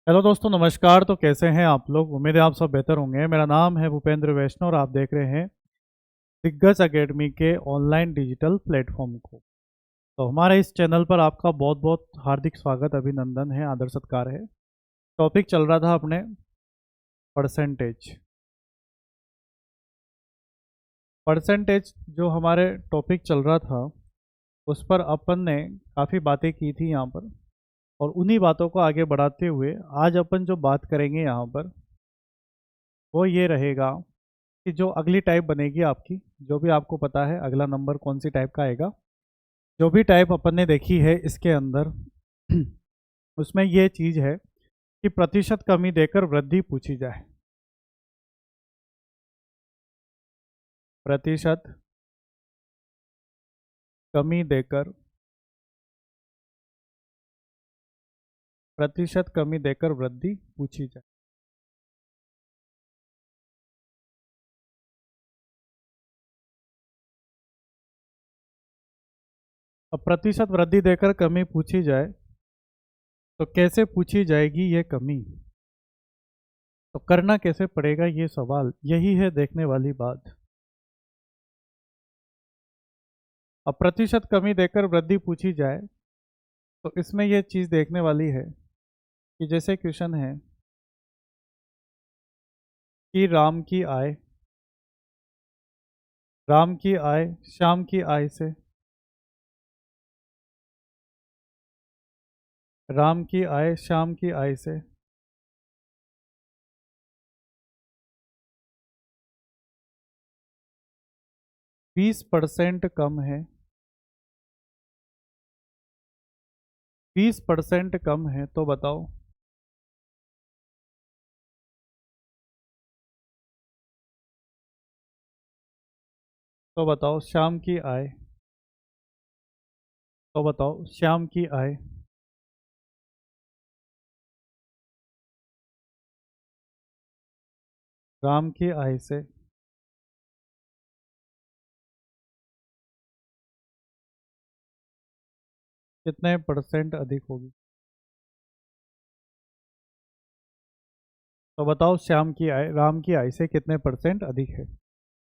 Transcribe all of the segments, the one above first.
Hello दोस्तों, नमस्कार। तो कैसे हैं आप लोग? उम्मीद है आप सब बेहतर होंगे। मेरा नाम है भूपेंद्र वैष्णव और आप देख रहे हैं दिग्गज एकेडमी के ऑनलाइन डिजिटल प्लेटफॉर्म को। तो हमारे इस चैनल पर आपका बहुत बहुत हार्दिक स्वागत, अभिनंदन है, आदर सत्कार है। टॉपिक चल रहा था अपने परसेंटेज। परसेंटेज जो हमारे टॉपिक चल रहा था उस पर अपन ने काफ़ी बातें की थी यहाँ पर, और उन्हीं बातों को आगे बढ़ाते हुए आज अपन जो बात करेंगे यहाँ पर वो ये रहेगा कि जो अगली टाइप बनेगी आपकी, जो भी आपको पता है अगला नंबर कौन सी टाइप का आएगा, जो भी टाइप अपन ने देखी है इसके अंदर उसमें ये चीज़ है कि प्रतिशत कमी देकर वृद्धि पूछी जाए। प्रतिशत कमी देकर, प्रतिशत कमी देकर वृद्धि पूछी जाए। अब प्रतिशत वृद्धि देकर कमी पूछी जाए तो कैसे पूछी जाएगी ये कमी, तो करना कैसे पड़ेगा ये सवाल, यही है देखने वाली बात। अब प्रतिशत कमी देकर वृद्धि पूछी जाए तो इसमें यह चीज़ देखने वाली है कि जैसे क्वेश्चन है कि राम की आय श्याम की आय से, राम की आय श्याम की आय से 20% कम है, 20% कम है, तो बताओ श्याम की आय, तो बताओ श्याम की आय राम की आय से कितने परसेंट अधिक होगी। तो बताओ श्याम की आय राम की आय से कितने परसेंट अधिक है।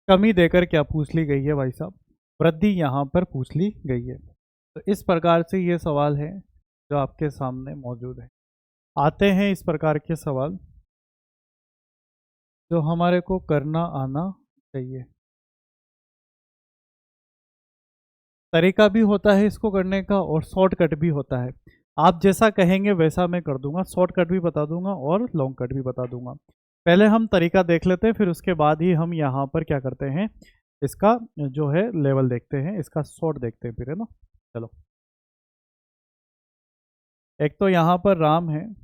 कमी देकर क्या पूछ ली गई है भाई साहब? वृद्धि यहाँ पर पूछ ली गई है। तो इस प्रकार से ये सवाल है जो आपके सामने मौजूद है। आते हैं इस प्रकार के सवाल जो हमारे को करना आना चाहिए। तरीका भी होता है इसको करने का और शॉर्टकट भी होता है। आप जैसा कहेंगे वैसा मैं कर दूंगा, शॉर्टकट भी बता दूंगा और लॉन्ग कट भी बता दूंगा। पहले हम तरीका देख लेते हैं, फिर उसके बाद ही हम यहाँ पर क्या करते हैं, इसका जो है लेवल देखते हैं, इसका शॉर्ट देखते हैं फिर, है ना। चलो, एक तो यहाँ पर राम है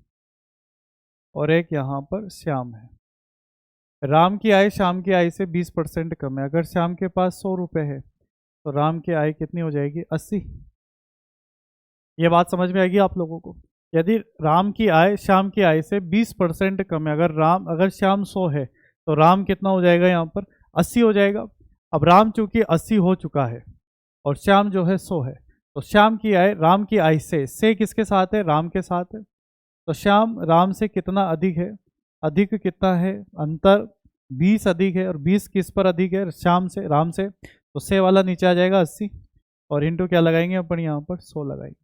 और एक यहाँ पर श्याम है। राम की आय श्याम की आय से 20% कम है। अगर श्याम के पास 100 रुपये है तो राम की आय कितनी हो जाएगी? 80। ये बात समझ में आएगी आप लोगों को? यदि राम की आय श्याम की आय से 20% कम है, अगर श्याम 100 है तो राम कितना हो जाएगा? यहाँ पर 80 हो जाएगा। अब राम चूंकि 80 हो चुका है और श्याम जो है 100 है, तो श्याम की आय राम की आय से किसके साथ है? राम के साथ है। तो श्याम राम से कितना अधिक है? अधिक कितना है? अंतर 20 अधिक है। और 20 किस पर अधिक है? श्याम से, राम से। तो से वाला नीचे आ जाएगा 80, और इंटू क्या लगाएंगे अपन? यहाँ पर 100 लगाएंगे।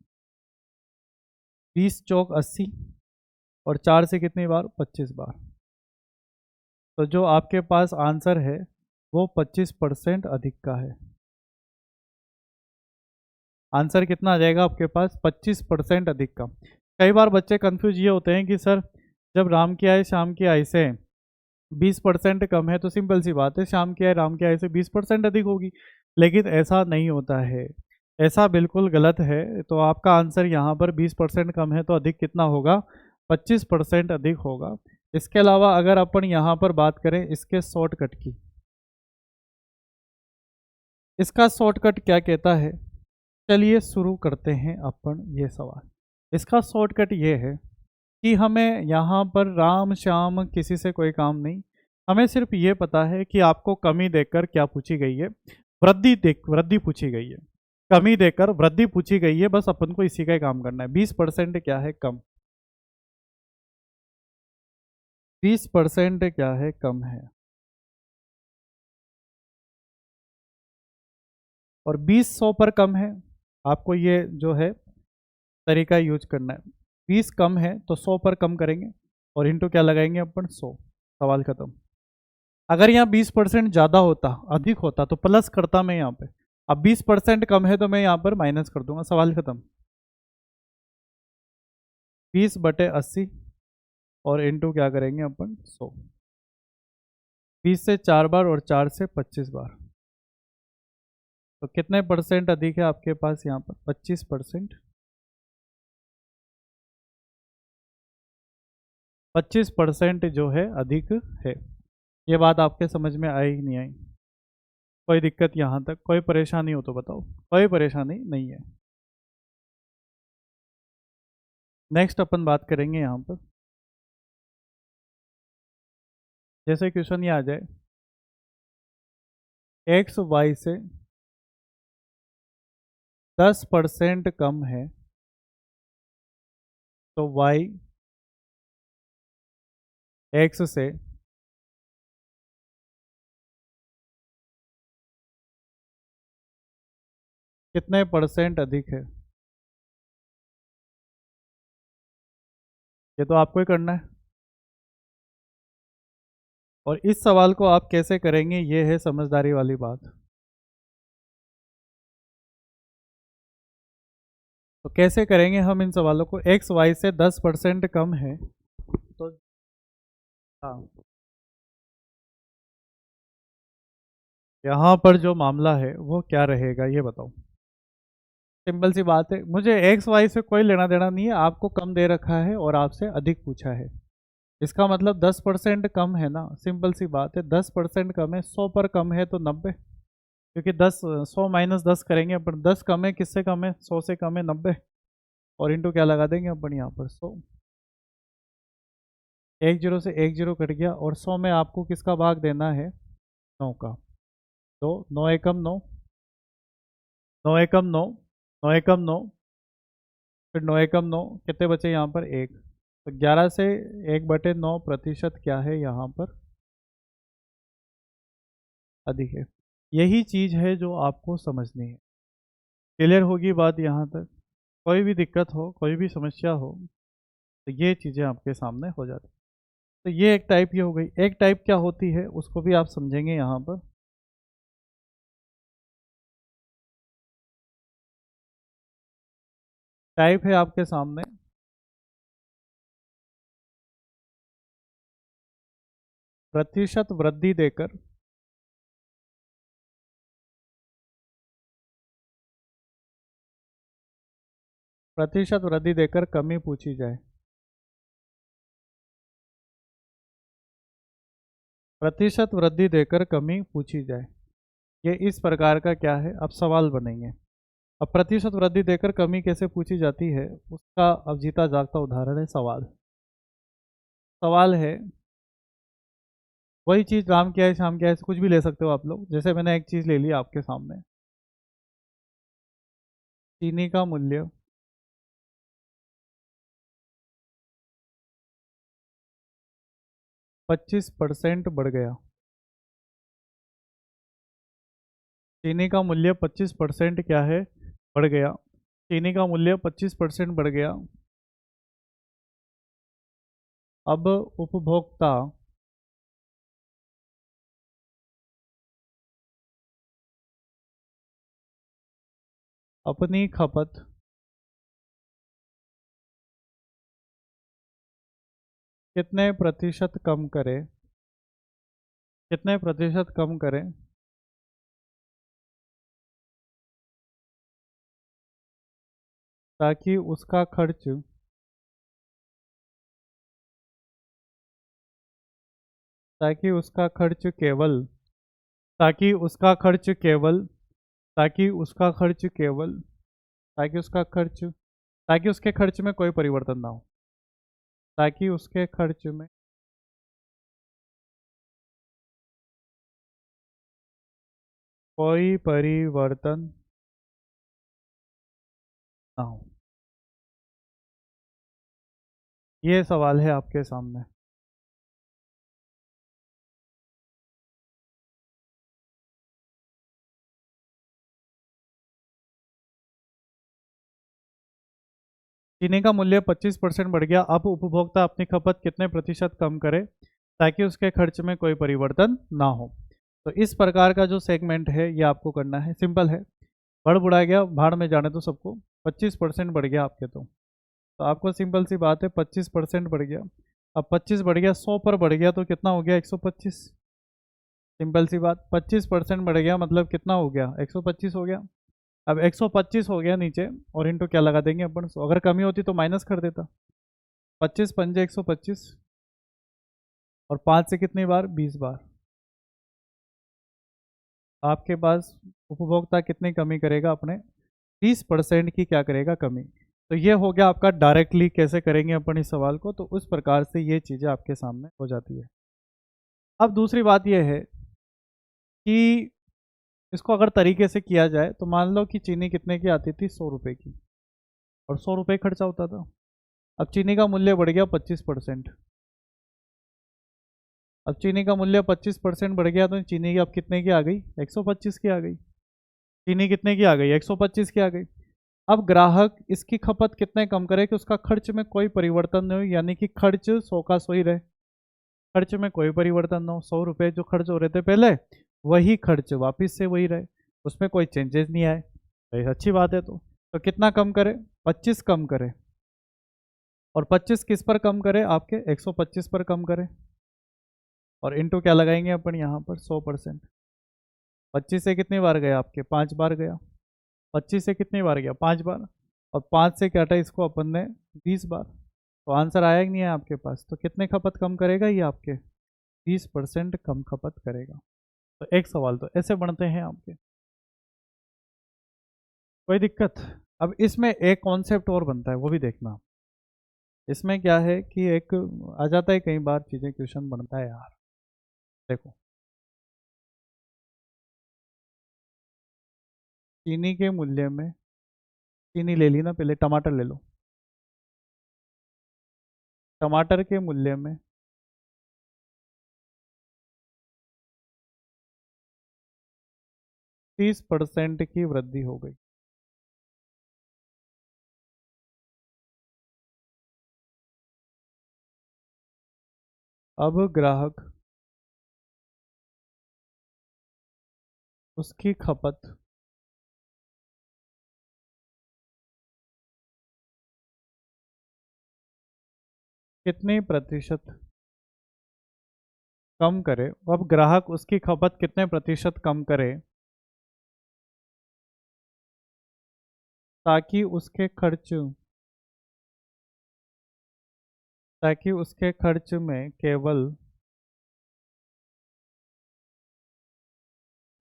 20 चौक 80, और 4 से कितनी बार? 25 बार। तो जो आपके पास आंसर है वो 25% अधिक का है। आंसर कितना आ जाएगा आपके पास? 25% अधिक का। कई बार बच्चे कंफ्यूज ये होते हैं कि सर जब राम की आय श्याम की आय से 20% कम है तो सिंपल सी बात है श्याम की आय राम की आय से 20% अधिक होगी, लेकिन ऐसा नहीं होता है। ऐसा बिल्कुल गलत है। तो आपका आंसर यहाँ पर 20% कम है तो अधिक कितना होगा? 25% अधिक होगा। इसके अलावा अगर अपन यहाँ पर बात करें इसके शॉर्टकट की, इसका शॉर्टकट क्या कहता है, चलिए शुरू करते हैं अपन ये सवाल। इसका शॉर्टकट ये है कि हमें यहाँ पर राम श्याम किसी से कोई काम नहीं, हमें सिर्फ ये पता है कि आपको कमी देकर क्या पूछी गई है? वृद्धि पूछी गई है। कमी देकर वृद्धि पूछी गई है, बस अपन को इसी का ही काम करना है। 20% क्या है? कम। 20% क्या है, कम है। और 20 100 पर कम है। आपको ये जो है तरीका यूज करना है। 20 कम है तो 100 पर कम करेंगे और इंटू क्या लगाएंगे अपन, 100। सवाल खत्म। अगर यहाँ 20% ज़्यादा होता, अधिक होता, तो प्लस करता मैं यहाँ पे। अब 20% कम है तो मैं यहाँ पर माइनस कर दूंगा। सवाल खत्म। 20/80 और इंटू क्या करेंगे अपन, 100। 20 से 4 बार और 4 से 25 बार। तो कितने परसेंट अधिक है आपके पास यहाँ पर, 25%। 25% जो है अधिक है। ये बात आपके समझ में आई कि नहीं आई? कोई दिक्कत यहाँ तक, कोई परेशानी हो तो बताओ। कोई परेशानी नहीं है। नेक्स्ट अपन बात करेंगे यहाँ पर, जैसे क्वेश्चन ये आ जाए, एक्स वाई से 10% कम है तो वाई एक्स से कितने परसेंट अधिक है। ये तो आपको ही करना है। और इस सवाल को आप कैसे करेंगे, ये है समझदारी वाली बात। तो कैसे करेंगे हम इन सवालों को, एक्स वाई से 10% कम है तो, हाँ, यहाँ पर जो मामला है वो क्या रहेगा ये बताओ। सिंपल सी बात है, मुझे एक्स वाई से कोई लेना देना नहीं है। आपको कम दे रखा है और आपसे अधिक पूछा है, इसका मतलब 10% कम है ना। सिंपल सी बात है, 10% कम है, 100 पर कम है तो 90। क्योंकि 100 माइनस 10 करेंगे अपन, 10 कम है, किससे कम है, 100 से कम है, 90। और इंटू क्या लगा देंगे अपन यहाँ पर, 100। एक जीरो से एक जीरो कट गया और 100 में आपको किसका भाग देना है, 9 का। तो 9 एकम 9, 9 एकम 9, 9 एकम 9, फिर 9 एकम 9, कितने बचे यहाँ पर, एक। तो 11 से 1/9% क्या है यहाँ पर, अधिक है। यही चीज़ है जो आपको समझनी है। क्लियर होगी बात यहाँ तक? कोई भी दिक्कत हो, कोई भी समस्या हो, तो ये चीज़ें आपके सामने हो जाती। तो ये एक टाइप ये हो गई। एक टाइप क्या होती है उसको भी आप समझेंगे यहाँ पर। टाइप है आपके सामने, प्रतिशत वृद्धि देकर प्रतिशत वृद्धि देकर कमी पूछी जाए। प्रतिशत वृद्धि देकर कमी पूछी जाए, ये इस प्रकार का क्या है, अब सवाल बनेंगे। अब प्रतिशत वृद्धि देकर कमी कैसे पूछी जाती है, उसका अब जीता जागता उदाहरण है सवाल। सवाल है, वही चीज़ राम क्या है शाम क्या है, कुछ भी ले सकते हो आप लोग। जैसे मैंने एक चीज़ ले ली आपके सामने, चीनी का मूल्य 25% बढ़ गया। चीनी का मूल्य 25% क्या है, बढ़ गया। चीनी का मूल्य 25% बढ़ गया। अब उपभोक्ता अपनी खपत कितने प्रतिशत कम करे, कितने प्रतिशत कम करें ताकि उसका खर्च ताकि उसका खर्च केवल ताकि उसका खर्च केवल ताकि उसका खर्च केवल ताकि उसका खर्च ताकि उसके खर्च में कोई परिवर्तन ना हो, ताकि उसके खर्च में कोई परिवर्तन ना हो। ये सवाल है आपके सामने। चीनी का मूल्य 25% बढ़ गया। अब उपभोक्ता अपनी खपत कितने प्रतिशत कम करे ताकि उसके खर्च में कोई परिवर्तन ना हो। तो इस प्रकार का जो सेगमेंट है ये आपको करना है, सिंपल है। बढ़ बुढ़ा गया, भाड़ में जाने तो सबको। 25% बढ़ गया आपके, तो आपको सिंपल सी बात है 25% बढ़ गया। अब 25 बढ़ गया, 100 पर बढ़ गया तो कितना हो गया 125। सिंपल सी बात, 25% बढ़ गया मतलब कितना हो गया 125 हो गया। अब 125 हो गया नीचे, और इनटू क्या लगा देंगे अपन, अगर कमी होती तो माइनस कर देता। 25 पंजे 125, और 5 से कितनी बार 20 बार। आपके पास उपभोक्ता कितनी कमी करेगा, अपने 20% की क्या करेगा कमी। तो ये हो गया आपका डायरेक्टली कैसे करेंगे अपन इस सवाल को, तो उस प्रकार से ये चीज़ें आपके सामने हो जाती है। अब दूसरी बात यह है कि इसको अगर तरीके से किया जाए तो मान लो कि चीनी कितने की आती थी, 100 रुपये की, और 100 रुपये खर्चा होता था। अब चीनी का मूल्य बढ़ गया 25%। अब चीनी का मूल्य 25% बढ़ गया तो चीनी की अब कितने की आ गई 125 की आ गई। चीनी कितने की आ गई 125 की आ गई। अब ग्राहक इसकी खपत कितने कम करे कि उसका खर्च में कोई परिवर्तन नहीं हो, यानी कि खर्च 100 का 100 ही रहे, खर्च में कोई परिवर्तन ना हो। 100 रुपये जो खर्च हो रहे थे पहले वही खर्च वापस से वही रहे, उसमें कोई चेंजेस नहीं आए, तो अच्छी बात है। तो कितना कम करे, 25 कम करे। और 25 किस पर कम करे, आपके 125 पर कम करे, और इनटू क्या लगाएंगे अपन यहाँ पर 100%। 25 से कितनी बार गया आपके 5 बार गया, 25 से कितनी बार गया 5 बार, और 5 से काटा इसको अपन ने 20 बार। तो आंसर आया कि नहीं है आपके पास। तो कितने खपत कम करेगा ये आपके 20% कम खपत करेगा। तो एक सवाल तो ऐसे बनते हैं आपके, कोई दिक्कत। अब इसमें एक कॉन्सेप्ट और बनता है, वो भी देखना। इसमें क्या है कि एक आ जाता है कई बार चीज़ें, क्वेश्चन बनता है यार। देखो, चीनी के मूल्य में, चीनी ले ली ना, पहले टमाटर ले लो। टमाटर के मूल्य में 30% की वृद्धि हो गई। अब ग्राहक उसकी खपत कितने प्रतिशत कम करे। अब ग्राहक उसकी खपत कितने प्रतिशत कम करे ताकि उसके खर्च, ताकि उसके खर्च में केवल,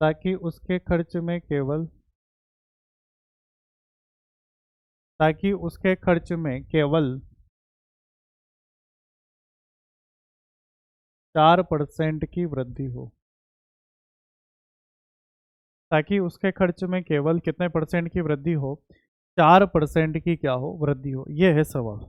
ताकि उसके खर्च में केवल, ताकि उसके खर्च में केवल 4% की वृद्धि हो। ताकि उसके खर्च में केवल कितने परसेंट की वृद्धि हो, 4% की क्या हो वृद्धि हो। ये है सवाल।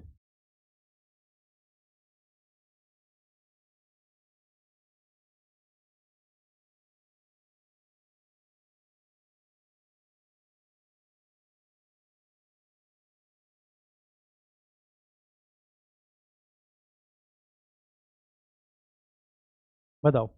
बताओ।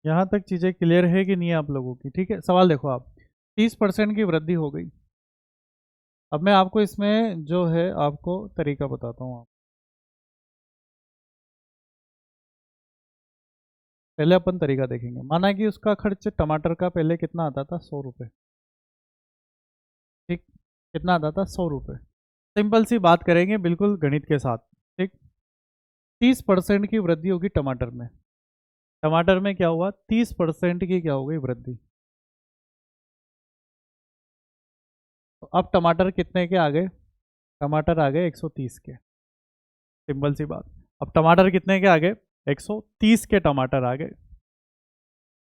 यहाँ तक चीज़ें क्लियर है कि नहीं है आप लोगों की? ठीक है, सवाल देखो आप, 30% की वृद्धि हो गई। अब मैं आपको इसमें जो है आपको तरीका बताता हूँ। आप पहले अपन तरीका देखेंगे। माना कि उसका खर्च टमाटर का पहले कितना आता था 100 रुपये। ठीक, कितना आता था 100 रुपये। सिंपल सी बात करेंगे बिल्कुल गणित के साथ। ठीक, 30% की वृद्धि होगी टमाटर में। टमाटर में क्या हुआ, 30% की क्या हो गई वृद्धि। तो अब टमाटर कितने के आ गए, टमाटर आ गए 130 के, सिंपल सी बात। अब टमाटर कितने के आ गए, 130 के टमाटर आ गए।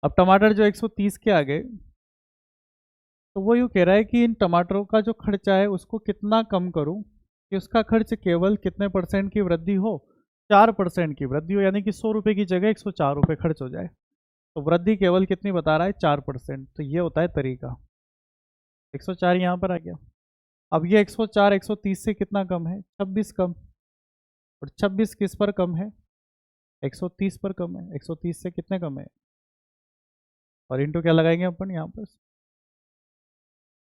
अब टमाटर जो 130 के आ गए, तो वो यूँ कह रहा है कि इन टमाटरों का जो खर्चा है उसको कितना कम करूं कि उसका खर्च केवल कितने परसेंट की वृद्धि हो, 4% की वृद्धि हो, यानी कि 100 रुपये की जगह 104 रुपये खर्च हो जाए। तो वृद्धि केवल कितनी बता रहा है, 4%। तो ये होता है तरीका। 104 यहाँ पर आ गया। अब ये 104 130 से कितना कम है, 26 कम। और 26 किस पर कम है, 130 पर कम है। 130 से कितने कम है, और इंटू क्या लगाएंगे अपन यहाँ पर,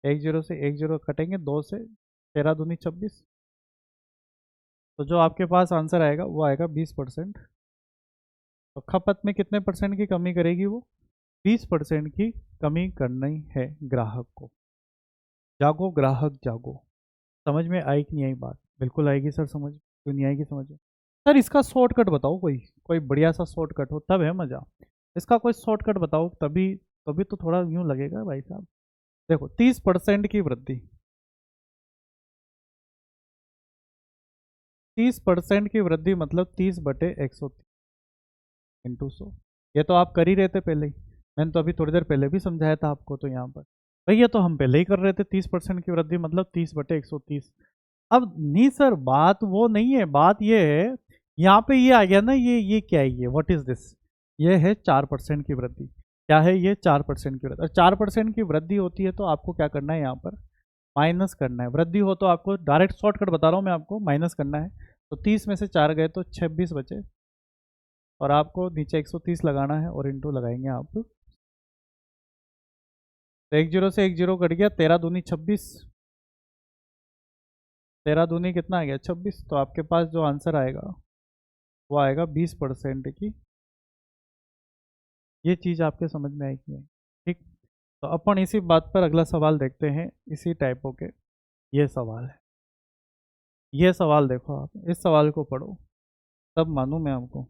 10 से 10 कटेंगे, 2 से 13 दूनी 26। तो जो आपके पास आंसर आएगा वो आएगा 20%। तो खपत में कितने परसेंट की कमी करेगी वो, 20% की कमी करनी है ग्राहक को। जागो ग्राहक जागो। समझ में आई कि नहीं आई बात, बिल्कुल आएगी सर समझ, क्यों नहीं आएगी समझ में। सर इसका शॉर्टकट बताओ, कोई कोई बढ़िया सा शॉर्टकट हो तब है मज़ा। इसका कोई शॉर्टकट बताओ, तभी तभी तो थोड़ा यूँ लगेगा भाई साहब। देखो 30% की वृद्धि, 30% की वृद्धि मतलब 30/130 इंटू 100। ये तो आप कर ही रहे थे पहले ही, मैंने तो अभी थोड़ी देर पहले भी समझाया था आपको। तो यहाँ पर भाई ये तो हम पहले ही कर रहे थे, 30% की वृद्धि मतलब 30/130। अब नहीं सर, बात वो नहीं है, बात ये है, यहाँ पे ये आ गया ना, ये क्या है, ये व्हाट इज दिस, ये है 4% की वृद्धि। क्या है ये, 4% की वृद्धि। और 4% की वृद्धि होती है तो आपको क्या करना है, यहाँ पर माइनस करना है। वृद्धि हो तो आपको डायरेक्ट शॉर्टकट बता रहा हूँ मैं आपको, माइनस करना है। तो 30 में से 4 गए तो 26 बचे, और आपको नीचे 130 लगाना है और इंटू लगाएंगे आप। तो 10 से 10 कट गया, 13 दूनी 26, 13 दूनी कितना आ गया 26। तो आपके पास जो आंसर आएगा वो आएगा 20% की। ये चीज़ आपके समझ में आएगी नहीं, ठीक। तो अपन इसी बात पर अगला सवाल देखते हैं, इसी टाइपों के। ये सवाल है, ये सवाल देखो आप, इस सवाल को पढ़ो तब मानूं मैं आपको।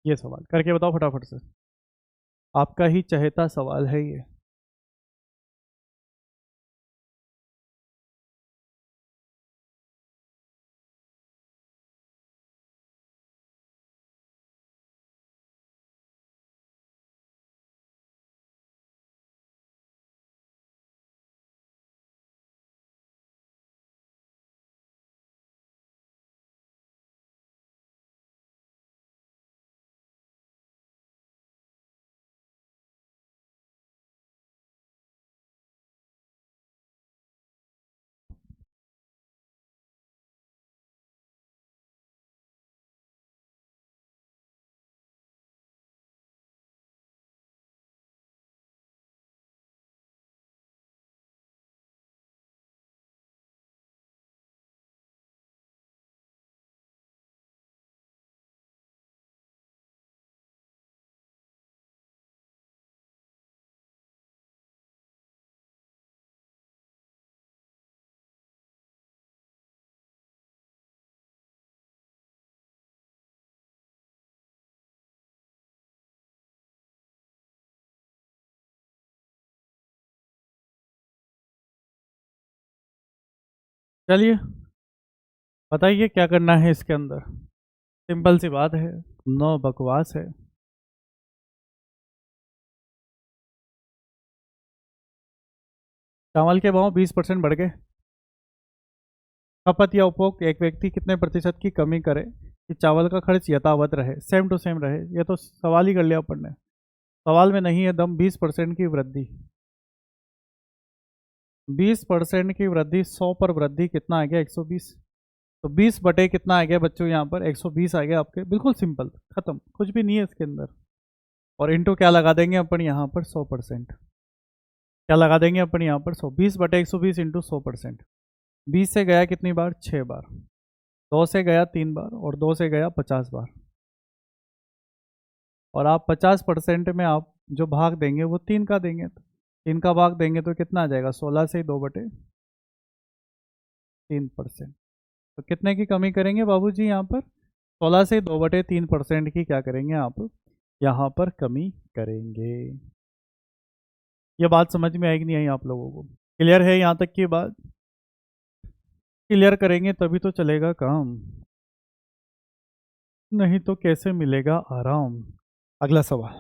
ये सवाल करके बताओ फटाफट से, आपका ही चहेता सवाल है ये। चलिए बताइए क्या करना है इसके अंदर, सिंपल सी बात है, नो बकवास है। चावल के भाव 20% बढ़ गए। खपत या उपभोग, एक व्यक्ति कितने प्रतिशत की कमी करे कि चावल का खर्च यथावत रहे, सेम टू सेम रहे। ये तो सवाल ही कर लिया अपन ने, सवाल में नहीं है दम। 20% की वृद्धि, 20% की वृद्धि, 100 पर वृद्धि कितना आ गया, 120। तो 20 बटे कितना आ गया बच्चों, यहाँ पर 120 आ गया आपके, बिल्कुल सिंपल, खत्म, कुछ भी नहीं है इसके अंदर। और इंटू क्या लगा देंगे अपन यहाँ पर, 100%। क्या लगा देंगे अपन यहाँ पर, 100, 20 बटे 120 इंटू 100%। 20 से गया कितनी बार, 6 बार। 2 से गया 3 बार, और 2 से गया 50 बार। और आप 50% में आप जो भाग देंगे वो 3 का देंगे, तो 3 का भाग देंगे तो कितना आ जाएगा, 16 से 2/3%। तो कितने की कमी करेंगे बाबूजी यहाँ पर, 16 से 2/3% की क्या करेंगे आप यहाँ पर कमी करेंगे। ये बात समझ में आएगी नहीं आई आप लोगों को, क्लियर है यहाँ तक की बात? क्लियर करेंगे तभी तो चलेगा काम, नहीं तो कैसे मिलेगा आराम। अगला सवाल,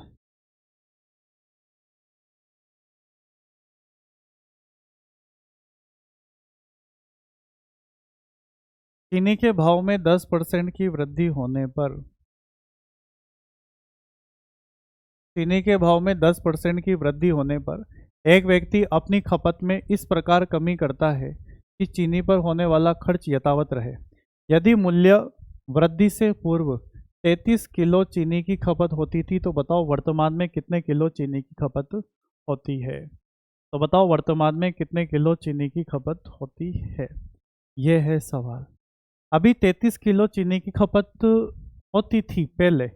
चीनी के भाव में 10% की वृद्धि होने पर, चीनी के भाव में 10% की वृद्धि होने पर एक व्यक्ति अपनी खपत में इस प्रकार कमी करता है कि चीनी पर होने वाला खर्च यथावत रहे। यदि मूल्य वृद्धि से पूर्व 33 किलो चीनी की खपत होती थी तो बताओ वर्तमान में कितने किलो चीनी की खपत होती है। तो बताओ वर्तमान में कितने किलो चीनी की खपत होती है, यह है सवाल। अभी 33 किलो चीनी की खपत होती थी पहले,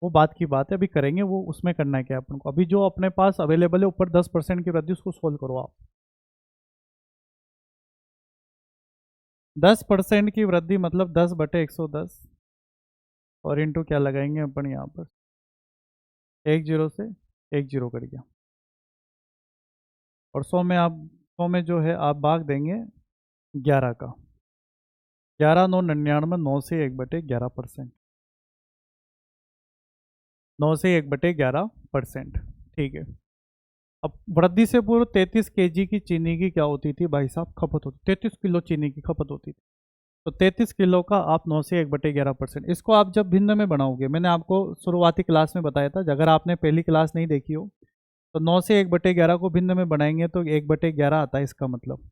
वो बात की बात है, अभी करेंगे वो, उसमें करना है क्या अपन को, अभी जो अपने पास अवेलेबल है ऊपर 10% की वृद्धि, उसको सोल्व करो आप। 10% की वृद्धि मतलब 10/110, और इंटू क्या लगाएंगे अपन यहाँ पर, एक जीरो से एक जीरो कर गया, और 100 में आप 100 में जो है आप भाग देंगे 11 का, 11×9 = 99, 9 से 1/11%, 9 से 1/11%, ठीक है। अब वृद्धि से पूर्व 33 केजी की चीनी की क्या होती थी भाई साहब, खपत होती, 33 किलो चीनी की खपत होती थी। तो 33 किलो का आप 9 से 1/11%, इसको आप जब भिन्न में बनाओगे, मैंने आपको शुरुआती क्लास में बताया था, अगर आपने पहली क्लास नहीं देखी हो तो 9 से 1/11 को भिन्न में बनाएंगे तो 1/11 आता है, इसका मतलब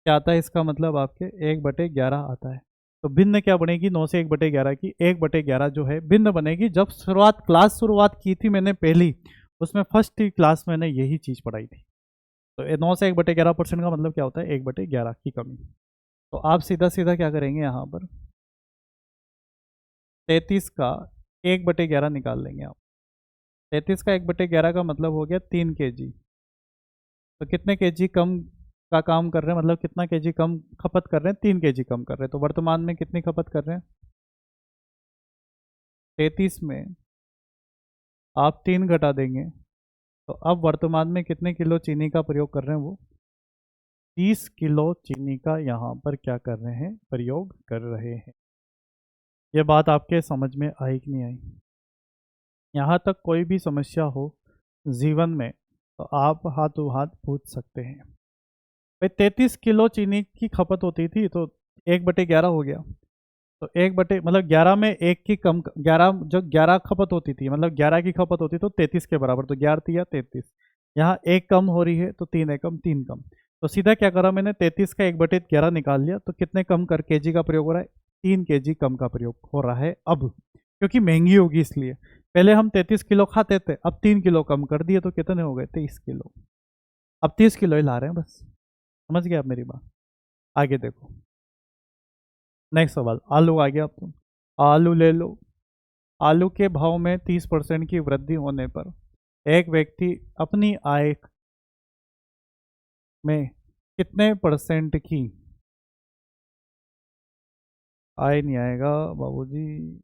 क्या आता है, इसका मतलब आपके 1/11 आता है। तो भिन्न क्या बनेगी 9 से 1/11 की, 1/11 जो है भिन्न बनेगी। जब शुरुआत की थी मैंने पहली, उसमें फर्स्ट क्लास में मैंने यही चीज़ पढ़ाई थी। तो 9 से 1/11% का मतलब क्या होता है, 1/11 की कमी। तो आप सीधा सीधा क्या करेंगे यहाँ पर, 33 का 1/11 निकाल लेंगे आप। 33 का 1/11 का मतलब हो गया 3 kg। तो कितने केजी कम का काम कर रहे हैं, मतलब कितना केजी कम खपत कर रहे हैं, 3 kg कम कर रहे हैं। तो वर्तमान में कितनी खपत कर रहे हैं, 33 में आप 3 घटा देंगे, तो अब वर्तमान में कितने किलो चीनी का प्रयोग कर रहे हैं, वो 30 किलो चीनी का यहाँ पर क्या कर रहे हैं, प्रयोग कर रहे हैं। ये बात आपके समझ में आई कि नहीं आई? यहाँ तक कोई भी समस्या हो जीवन में तो आप हाथों हाथ पूछ सकते हैं। भाई 33 किलो चीनी की खपत होती थी तो 1/11 हो गया, तो 1 मतलब 11 में एक की कम, 11 जो 11 खपत होती थी, मतलब 11 की खपत होती तो 33 के बराबर, तो 11×3 = 33। यहाँ एक कम हो रही है तो 3 एकम 3 कम, तो सीधा क्या करा मैंने, 33 का 1/11 निकाल लिया, तो कितने कम कर केजी का प्रयोग हो रहा है, 3 kg कम का प्रयोग हो रहा है अब, क्योंकि महंगी होगी इसलिए। पहले हम 33 किलो खाते थे, अब 3 किलो कम कर दिए तो कितने हो गए, 23 किलो। अब 30 किलो ही ला रहे हैं बस, समझ गए आप मेरी बात? आगे देखो, नेक्स्ट सवाल, आलू आ गया आपको, आलू ले लो। आलू के भाव में 30% की वृद्धि होने पर एक व्यक्ति अपनी आय में कितने परसेंट की, आय नहीं आएगा बाबूजी,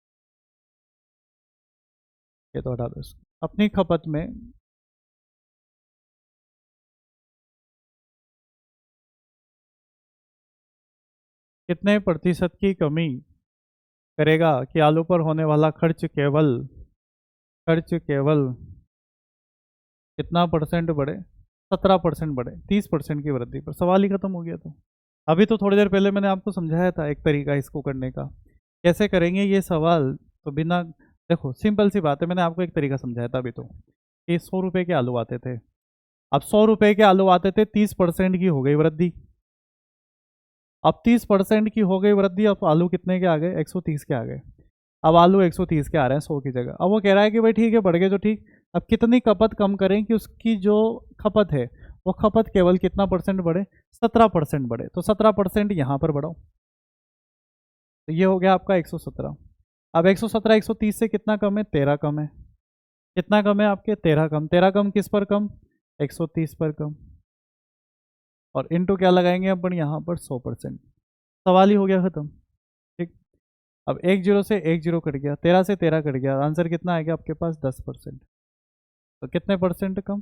ये तो हटा दो इसको, अपनी खपत में कितने प्रतिशत की कमी करेगा कि आलू पर होने वाला खर्च केवल कितना परसेंट बढ़े, 17% बढ़े, 30% की वृद्धि पर। सवाल ही खत्म हो गया। तो अभी तो थोड़ी देर पहले मैंने आपको समझाया था एक तरीका इसको करने का, कैसे करेंगे ये सवाल, तो बिना, देखो सिंपल सी बात है, मैंने आपको एक तरीका समझाया था अभी तो, कि 100 रुपये के आलू आते थे, अब 100 रुपये के आलू आते थे, 30% की हो गई वृद्धि, अब 30% की हो गई वृद्धि, अब आलू कितने के आ गए, 130 के आ गए। अब आलू 130 के आ रहे हैं 100 की जगह। अब वो कह रहा है कि भाई ठीक है बढ़ गए तो ठीक, अब कितनी खपत कम करें कि उसकी जो खपत है वो खपत केवल कितना परसेंट बढ़े, 17% बढ़े, तो 17% यहाँ पर बढ़ाओ, तो ये हो गया आपका 117। अब 117 130 से कितना कम है, 13 कम है, कितना कम है आपके? 13 कम। 13 कम किस पर कम? 130 पर कम। और इनटू क्या लगाएंगे अपन यहाँ पर? 100%। सवाल ही हो गया खत्म। ठीक। अब एक जीरो से एक जीरो कट गया, 13 से 13 कट गया, आंसर कितना आएगा आपके पास? 10%। तो कितने परसेंट कम?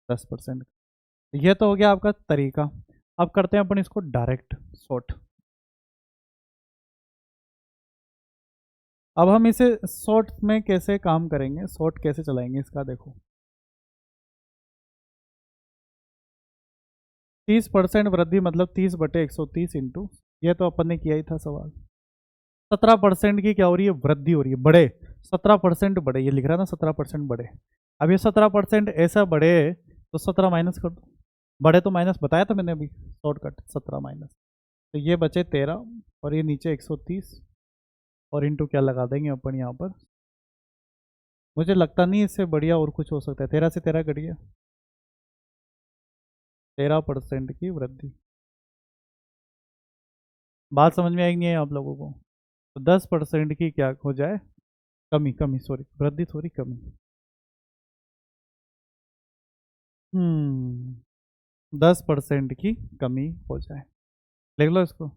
10%। ये तो हो गया आपका तरीका। अब करते हैं अपन इसको डायरेक्ट सॉर्ट। अब हम इसे सॉर्ट में कैसे काम करेंगे, सॉर्ट कैसे चलाएंगे इसका देखो। 30% वृद्धि मतलब 30/130 इंटू, ये तो अपन ने किया ही था सवाल। 17% की क्या हो रही है? वृद्धि हो रही है, बढ़े। 17% बढ़े, ये लिख रहा है ना 17% बढ़े। अब ये 17% ऐसा बढ़े तो 17 माइनस कर दो। बढ़े तो माइनस बताया था मैंने अभी, शॉर्टकट 17 माइनस। तो ये बचे 13 और ये नीचे 130 और इंटू क्या लगा देंगे अपन यहाँ पर। मुझे लगता नहीं इससे बढ़िया और कुछ हो सकता है। 13 से 13 कट गया, 13% की वृद्धि। बात समझ में आएगी नहीं है आप लोगों को? तो 10% की क्या हो जाए? कमी, कमी सॉरी, वृद्धि थोड़ी कमी। 10% की कमी हो जाए, लिख लो इसको।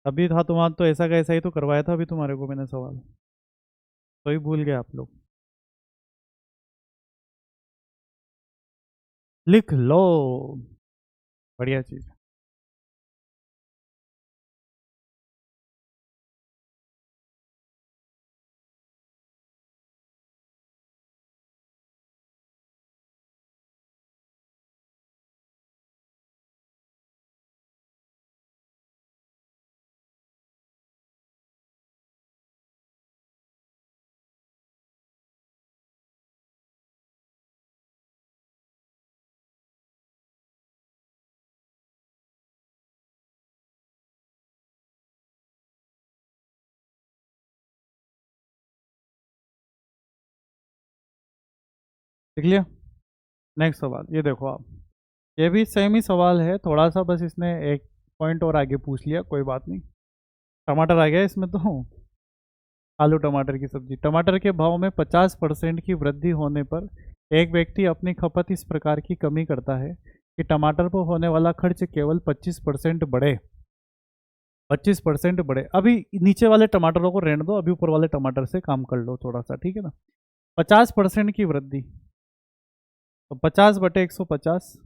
अभी था तुम्हारा तो ऐसा का ऐसा ही तो करवाया था अभी तुम्हारे को मैंने सवाल, तो ही भूल गए आप लोग। लिख लो, बढ़िया चीज। लिख लिया। नेक्स्ट सवाल ये देखो आप, ये भी सेम ही सवाल है, थोड़ा सा बस इसने एक पॉइंट और आगे पूछ लिया, कोई बात नहीं। टमाटर आ गया इसमें तो। आलू टमाटर की सब्जी। टमाटर के भाव में 50% की वृद्धि होने पर एक व्यक्ति अपनी खपत इस प्रकार की कमी करता है कि टमाटर पर होने वाला खर्च केवल 25% बढ़े। 25% बढ़े। अभी नीचे वाले टमाटरों को रहने दो, अभी ऊपर वाले टमाटर से काम कर लो थोड़ा सा, ठीक है ना। 50% की वृद्धि, तो 50/150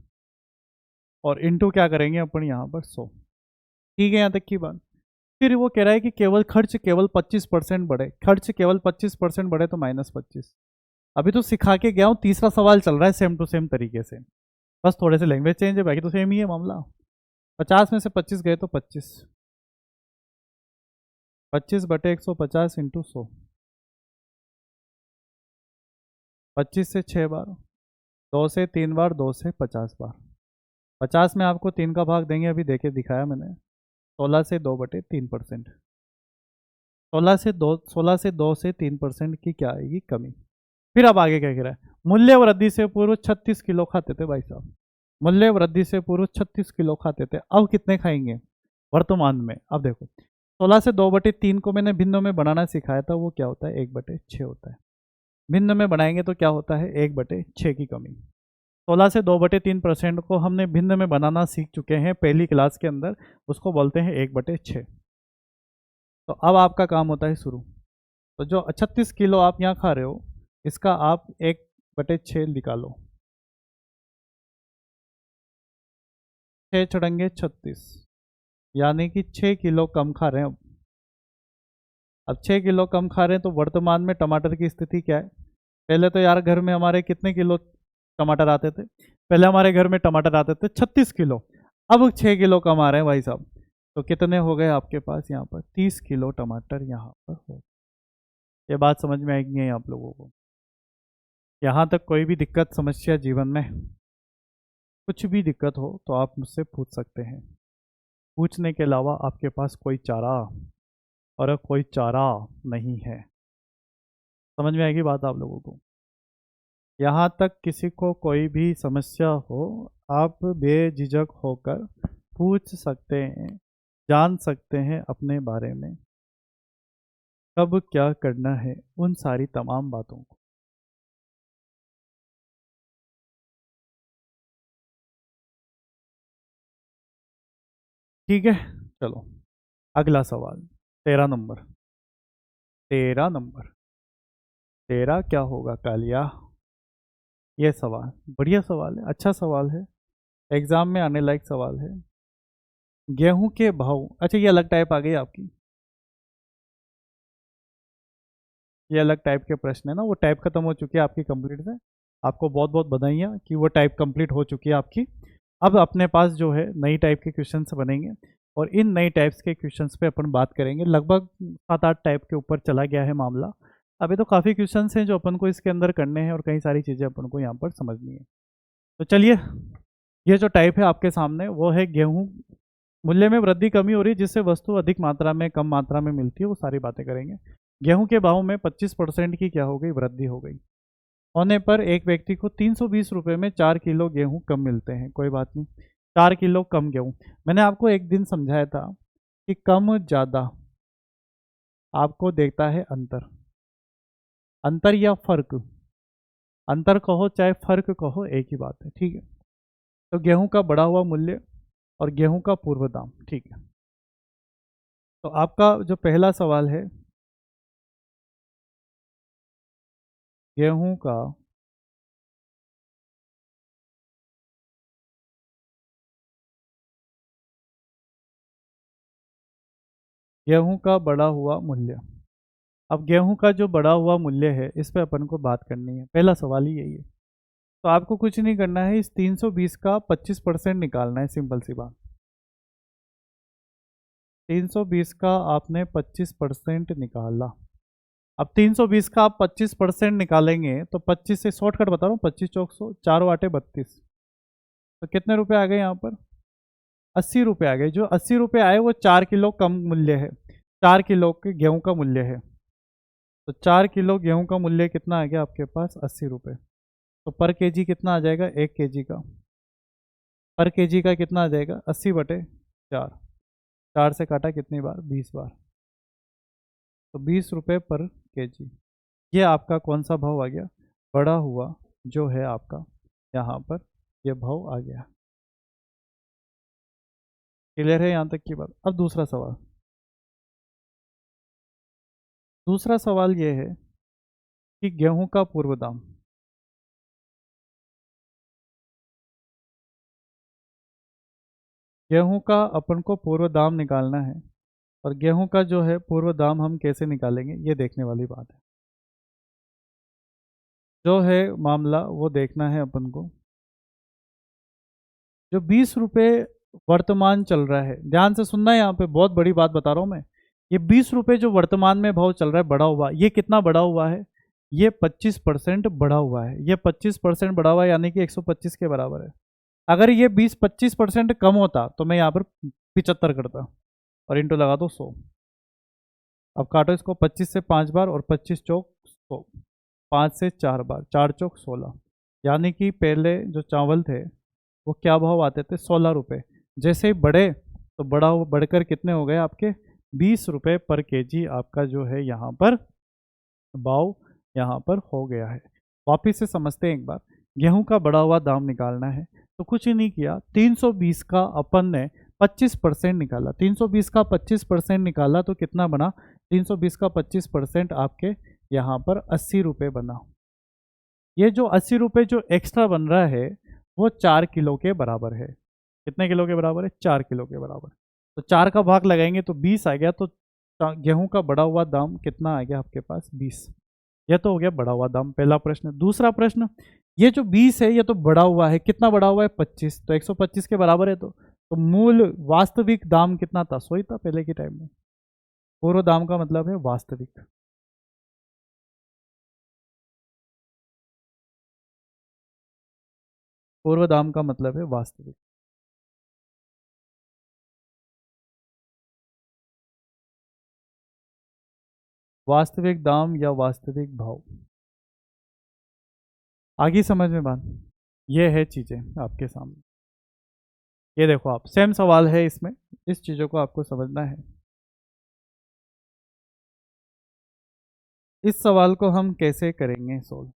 और इंटू क्या करेंगे अपन यहाँ पर? 100। ठीक है यहाँ तक की बात। फिर वो कह रहा है कि केवल खर्च केवल 25% बढ़े, खर्च केवल 25% बढ़े तो -25। अभी तो सिखा के गया हूँ, तीसरा सवाल चल रहा है सेम टू सेम तरीके से, बस थोड़े से लैंग्वेज चेंज है, बाकी तो सेम ही है मामला। 50 में से 25 गए तो 25। 25/150 इंटू 100। 25 से 6 बार, 2 से 3 बार, 2 से 50 बार। 50 में आपको 3 का भाग देंगे, अभी देखे दिखाया मैंने। 16 से 2/3%। 16 से 3% की क्या आएगी? कमी। फिर अब आगे क्या कह रहा है? मूल्य वृद्धि से पूर्व 36 किलो खाते थे भाई साहब। मूल्य वृद्धि से पूर्व 36 किलो खाते थे, अब कितने खाएंगे वर्तमान में? अब देखो, 16 से 2/3 को मैंने भिन्न में बनाना सिखाया था, वो क्या होता है? 1/6 होता है। भिन्न में बनाएंगे तो क्या होता है? 1/6 की कमी। 16 से 2/3% को हमने भिन्न में बनाना सीख चुके हैं पहली क्लास के अंदर, उसको बोलते हैं 1/6। तो अब आपका काम होता है शुरू। तो जो 36 किलो आप यहाँ खा रहे हो, इसका आप 1/6 निकालो। 6 छड़ेंगे 36, यानी कि 6 किलो कम खा रहे हैं अब 6 किलो कम खा रहे हैं तो वर्तमान में टमाटर की स्थिति क्या है? पहले तो यार घर में हमारे कितने किलो टमाटर आते थे? पहले हमारे घर में टमाटर आते थे 36 किलो, अब 6 किलो कम आ रहे हैं भाई साहब। तो कितने हो गए आपके पास यहाँ पर? 30 किलो टमाटर यहाँ पर हो। ये बात समझ में आएगी नहीं आप लोगों को? यहाँ तक कोई भी दिक्कत समस्या जीवन में, कुछ भी दिक्कत हो तो आप मुझसे पूछ सकते हैं। पूछने के अलावा आपके पास कोई चारा और कोई चारा नहीं है। समझ में आएगी बात आप लोगों को? यहाँ तक किसी को कोई भी समस्या हो, आप बेझिझक होकर पूछ सकते हैं, जान सकते हैं अपने बारे में, कब क्या करना है, उन सारी तमाम बातों को। ठीक है, चलो अगला सवाल। 13 नंबर। 13 नंबर। 13 क्या होगा कालिया? ये सवाल बढ़िया सवाल है, अच्छा सवाल है, एग्जाम में आने लायक सवाल है। गेहूं के भाव, अच्छा ये अलग टाइप आ गई आपकी, ये अलग टाइप के प्रश्न है ना, वो टाइप खत्म हो चुकी है आपकी कंप्लीट से। आपको बहुत बहुत बधाइयाँ कि वो टाइप कंप्लीट हो चुकी है आपकी। अब अपने पास जो है नई टाइप के क्वेश्चंस बनेंगे, और इन नई टाइप्स के क्वेश्चंस पे अपन बात करेंगे। लगभग 7-8 टाइप के ऊपर चला गया है मामला। अभी तो काफ़ी क्वेश्चंस हैं जो अपन को इसके अंदर करने हैं, और कई सारी चीज़ें अपन को यहाँ पर समझनी है। तो चलिए, ये जो टाइप है आपके सामने वो है गेहूँ मूल्य में वृद्धि कमी हो रही है जिससे वस्तु अधिक मात्रा में कम मात्रा में मिलती है, वो सारी बातें करेंगे। गेहूं के भाव में 25% की क्या हो गई, वृद्धि हो गई। होने पर एक व्यक्ति को 320 रुपये में 4 किलो गेहूं कम मिलते हैं। कोई बात नहीं, 4 किलो कम गेहूं। मैंने आपको एक दिन समझाया था कि कम ज़्यादा आपको देखता है अंतर, अंतर या फर्क, अंतर कहो चाहे फर्क कहो एक ही बात है, ठीक है। तो गेहूं का बढ़ा हुआ मूल्य और गेहूं का पूर्व दाम, ठीक है। तो आपका जो पहला सवाल है, गेहूं का गेहूं का बढ़ा हुआ मूल्य। अब गेहूं का जो बढ़ा हुआ मूल्य है इस पे अपन को बात करनी है, पहला सवाल ही यही है। तो आपको कुछ नहीं करना है, इस 320 का 25% निकालना है, सिंपल सी बात। 320 का आपने 25% निकाला। अब 320 का आप 25% निकालेंगे तो 25 से शॉर्टकट बता रहा हूँ, 25 चौक 100, 4 8 32, तो कितने रुपए आ गए यहाँ पर? 80 रुपये आ गए। जो 80 रुपये आए वो 4 किलो कम मूल्य है, 4 किलो के गेहूं का मूल्य है। तो 4 किलो गेहूं का मूल्य कितना आ गया आपके पास? 80 रुपये। तो पर केजी कितना आ जाएगा? 1 केजी का पर केजी का कितना आ जाएगा? 80/4। 4 से काटा कितनी बार? 20 बार। तो 20 रुपये पर केजी। ये आपका कौन सा भाव आ गया? बढ़ा हुआ जो है आपका यहाँ पर, ये भाव आ गया। क्लियर है यहाँ तक की बात? अब दूसरा सवाल। दूसरा सवाल ये है कि गेहूं का पूर्व दाम। गेहूं का अपन को पूर्व दाम निकालना है, और गेहूं का जो है पूर्व दाम हम कैसे निकालेंगे ये देखने वाली बात है। जो है मामला वो देखना है अपन को। जो 20 रुपये वर्तमान चल रहा है, ध्यान से सुनना है, यहाँ पे बहुत बड़ी बात बता रहा हूँ मैं। ये 20 रुपये जो वर्तमान में भाव चल रहा है बढ़ा हुआ, ये कितना बढ़ा हुआ है? ये 25% बढ़ा हुआ है। ये 25% बढ़ा हुआ है, यानी कि 125 के बराबर है। अगर ये 20-25% कम होता तो मैं यहाँ पर 75 करता, और इंटू लगा दो 100। अब काटो इसको, 25 से 5 बार और 25 चौक 100, 5 से 4 बार, 4 चौक 16। यानी कि पहले जो चावल थे वो क्या भाव आते थे? 16 रुपये। जैसे ही बढ़े तो बढ़कर कितने हो गए आपके? 20 रुपये पर केजी आपका जो है यहाँ पर भाव यहाँ पर हो गया है। वापिस से समझते हैं एक बार। गेहूं का बढ़ा हुआ दाम निकालना है, तो कुछ ही नहीं किया, 320 का अपन ने 25% निकाला। 320 का 25% निकाला तो कितना बना? 320 का 25% आपके यहाँ पर 80 रुपये बना। ये जो 80 रुपये जो एक्स्ट्रा बन रहा है वो 4 किलो के बराबर है। कितने किलो के बराबर है? 4 किलो के बराबर। तो 4 का भाग लगाएंगे तो 20 आ गया। तो गेहूं का बढ़ा हुआ दाम कितना आ गया आपके पास? 20। यह तो हो गया बढ़ा हुआ दाम, पहला प्रश्न। दूसरा प्रश्न, ये जो 20 है ये तो बढ़ा हुआ है, कितना बढ़ा हुआ है? 25। तो 125 के बराबर है। तो मूल वास्तविक दाम कितना था? 100 ही था पहले के टाइम में। पूर्व दाम का मतलब है वास्तविक। पूर्व दाम का मतलब है वास्तविक। वास्तविक दाम या वास्तविक भाव, आगे समझ में बात। ये है चीजें आपके सामने। ये देखो, आप सेम सवाल है इसमें, इस चीजों को आपको समझना है। इस सवाल को हम कैसे करेंगे सोल्व?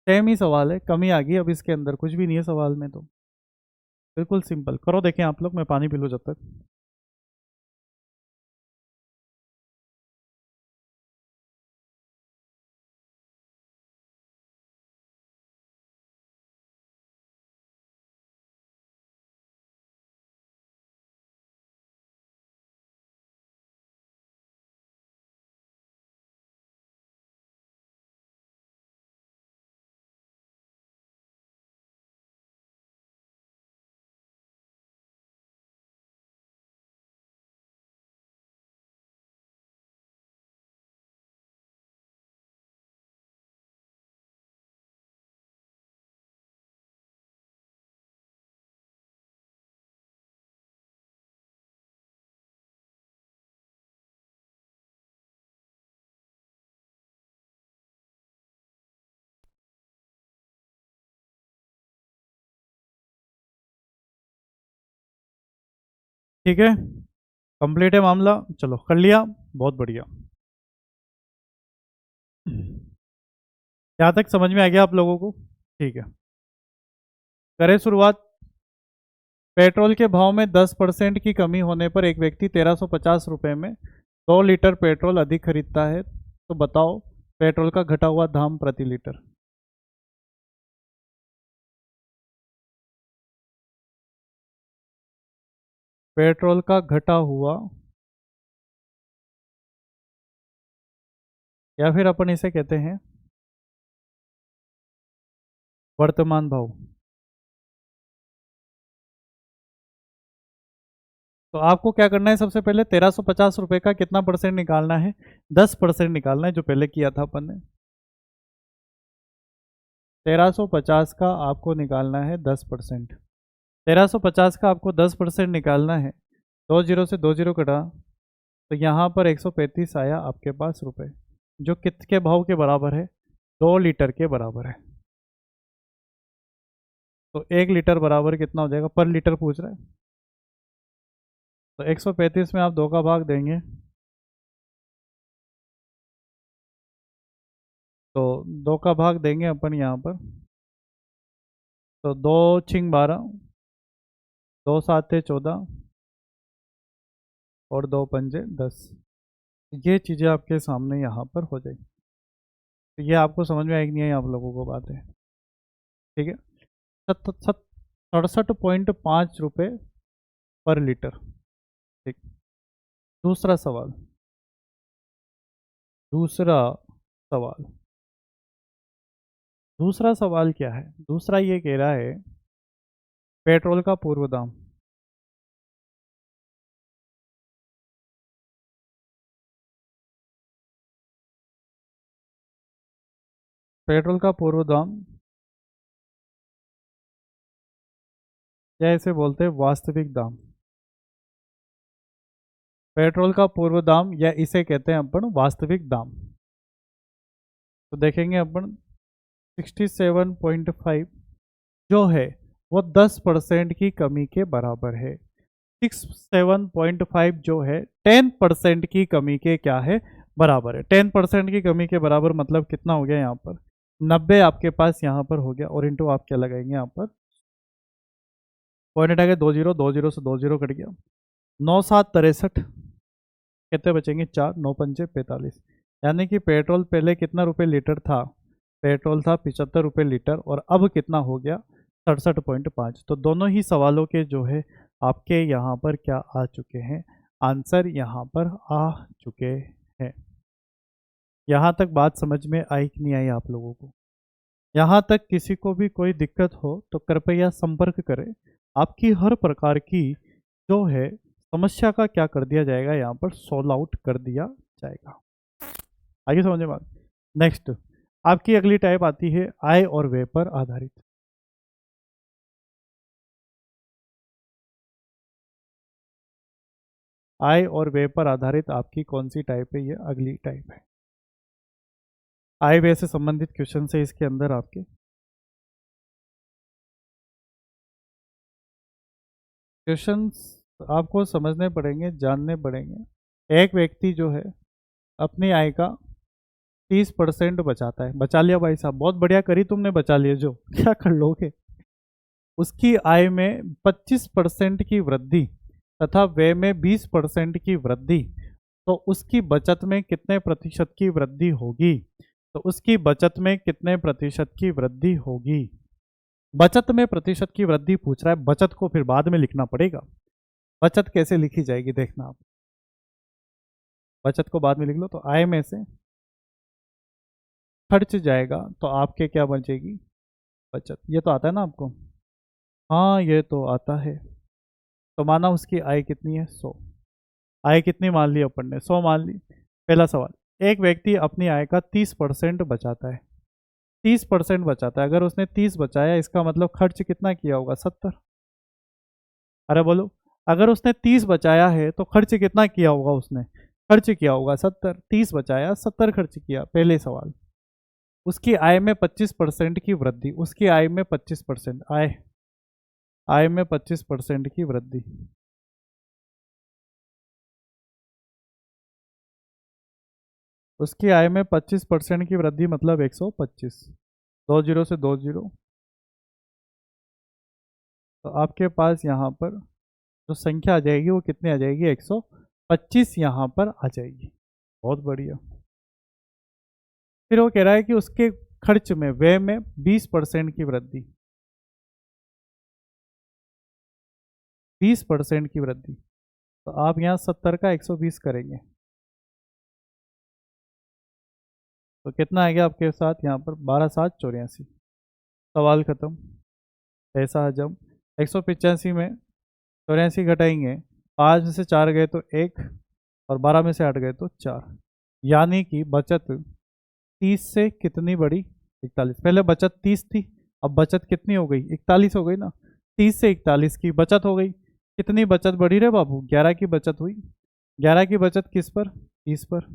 सेम ही सवाल है, कमी आ गई, अब इसके अंदर कुछ भी नहीं है सवाल में, तो बिल्कुल सिंपल करो। देखें आप लोग, मैं पानी पी लूँ जब तक। ठीक है, कंप्लीट है मामला, चलो कर लिया, बहुत बढ़िया। यहाँ तक समझ में आ गया आप लोगों को? ठीक है, करें शुरुआत। पेट्रोल के भाव में 10% की कमी होने पर एक व्यक्ति 1350 रुपये में 2 लीटर पेट्रोल अधिक खरीदता है, तो बताओ पेट्रोल का घटा हुआ दाम प्रति लीटर। पेट्रोल का घटा हुआ, या फिर अपन इसे कहते हैं वर्तमान भाव। तो आपको क्या करना है, सबसे पहले 1350 रुपये का कितना परसेंट निकालना है? 10% निकालना है, जो पहले किया था अपन ने। 1350 का आपको निकालना है 10%। 1350 का आपको 10% निकालना है, 2 जीरो से 2 जीरो कटा, तो यहाँ पर 135 आया आपके पास रुपए, जो कितने भाव के बराबर है? 2 लीटर के बराबर है। तो 1 लीटर बराबर कितना हो जाएगा? पर लीटर पूछ रहा है, तो 135 में आप 2 का भाग देंगे, तो 2 का भाग देंगे अपन यहाँ पर, तो 2 छिंग 12, 2 7 14 और 2 पंजे 10। ये चीज़ें आपके सामने यहाँ पर हो जाएगी। तो ये आपको समझ में आएगी नहीं आई आप लोगों को बातें? ठीक है, 67.5 रुपये पर लीटर। ठीक, दूसरा सवाल। दूसरा सवाल दूसरा सवाल क्या है? दूसरा ये कह रहा है पेट्रोल का पूर्व दाम। पेट्रोल का पूर्व दाम, या इसे बोलते हैं वास्तविक दाम। पेट्रोल का पूर्व दाम, या इसे कहते हैं अपन वास्तविक दाम। तो देखेंगे अपन 67.5 जो है वो 10% की कमी के बराबर है। 67.5 जो है 10% की कमी के क्या है? बराबर है। 10% की कमी के बराबर मतलब कितना हो गया यहाँ पर? 90 आपके पास यहाँ पर हो गया, और इंटू आप क्या लगाएंगे यहाँ पर? पॉइंट हटा के 2 जीरो, 2 जीरो से 2 जीरो कट गया, 9 7 63, कितने बचेंगे? 4, 9 पंजे 45। यानी कि पेट्रोल पहले कितना रुपए लीटर था? पेट्रोल था 75 रुपये लीटर, और अब कितना हो गया? 67.5। तो दोनों ही सवालों के जो है आपके यहाँ पर क्या आ चुके हैं? आंसर यहाँ पर आ चुके हैं। यहाँ तक बात समझ में आई कि नहीं आई आप लोगों को? यहाँ तक किसी को भी कोई दिक्कत हो तो कृपया संपर्क करें। आपकी हर प्रकार की जो है समस्या का क्या कर दिया जाएगा, यहाँ पर सॉल्व आउट कर दिया जाएगा। आगे समझे बात? नेक्स्ट आपकी अगली टाइप आती है आय और व्यय पर आधारित। आय और व्यय पर आधारित आपकी कौन सी टाइप है? ये अगली टाइप है। आय व्यय से संबंधित क्वेश्चन है इसके अंदर आपके। क्वेश्चंस आपको समझने पड़ेंगे, जानने पड़ेंगे। एक व्यक्ति जो है अपनी आय का 30% बचाता है। बचा लिया भाई साहब, बहुत बढ़िया करी तुमने, बचा लिया जो क्या कर लोगे। उसकी आय में 25% की वृद्धि तथा व्यय में 20% की वृद्धि, तो उसकी बचत में कितने प्रतिशत की वृद्धि होगी। तो उसकी बचत में कितने प्रतिशत की वृद्धि होगी। बचत में प्रतिशत की वृद्धि पूछ रहा है, बचत को फिर बाद में लिखना पड़ेगा। बचत कैसे लिखी जाएगी देखना आप, बचत को बाद में लिख लो। तो आय में से खर्च जाएगा तो आपके क्या बचेगी, बचत। ये तो आता है ना आपको, हाँ ये तो आता है। तो माना उसकी आय कितनी है, 100। आय कितनी मान ली अपन ने, 100 मान ली। पहला सवाल, एक व्यक्ति अपनी आय का 30% बचाता है। 30% बचाता है, अगर उसने 30 बचाया इसका मतलब खर्च कितना किया होगा, 70। अरे बोलो, अगर उसने 30 बचाया है तो खर्च कितना किया होगा, उसने खर्च किया होगा 70। 30 बचाया, 70 खर्च किया। पहले सवाल, उसकी आय में 25% की वृद्धि। उसकी आय में 25%, आय में 25% की वृद्धि। उसकी आय में 25% की वृद्धि मतलब 125। 2 जीरो से 2 जीरो, तो आपके पास यहाँ पर जो संख्या आ जाएगी वो कितनी आ जाएगी, 125 यहाँ पर आ जाएगी। बहुत बढ़िया। फिर वो कह रहा है कि उसके खर्च में, व्यय में 20% की वृद्धि। 20% की वृद्धि, तो आप यहाँ 70 का 120 करेंगे तो कितना आ गया आपके साथ यहाँ पर, 12 7 84। सवाल खत्म, पैसा हजम। 185 में 84 घटाएंगे, 5 में से 4 गए तो 1, और 12 में से 8 गए तो 4, यानी कि बचत 30 से कितनी बढ़ी, 41। पहले बचत 30 थी, अब बचत कितनी हो गई, 41 हो गई ना। 30 से 41 की बचत हो गई। कितनी बचत बढ़ी रे बाबू, 11 की बचत हुई। 11 की बचत किस पर, 30 पर,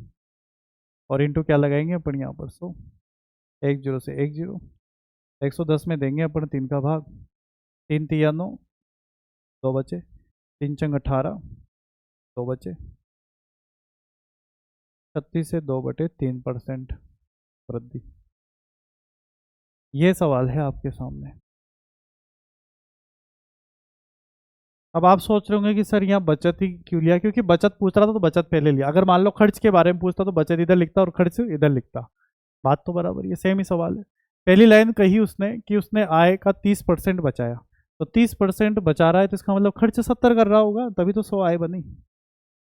और इंटू क्या लगाएंगे अपन यहाँ पर, 100। 1 जीरो से 1 जीरो, 110 में देंगे अपन 3 का भाग। 3 तिया 9, 2 बचे। 3 चंग 18, 2 बचे। 36 से 2/3% वृद्धि। ये सवाल है आपके सामने। अब आप सोच रहे होंगे कि सर यहाँ बचत ही क्यों लिया, क्योंकि बचत पूछ रहा था तो बचत पहले लिया। अगर मान लो खर्च के बारे में पूछता तो बचत इधर लिखता और खर्च इधर लिखता। बात तो बराबर, ये सेम ही सवाल है। पहली लाइन कही उसने कि उसने आय का 30% बचाया, तो 30% बचा रहा है तो इसका मतलब खर्च 70 कर रहा होगा, तभी तो 100 आय बनी।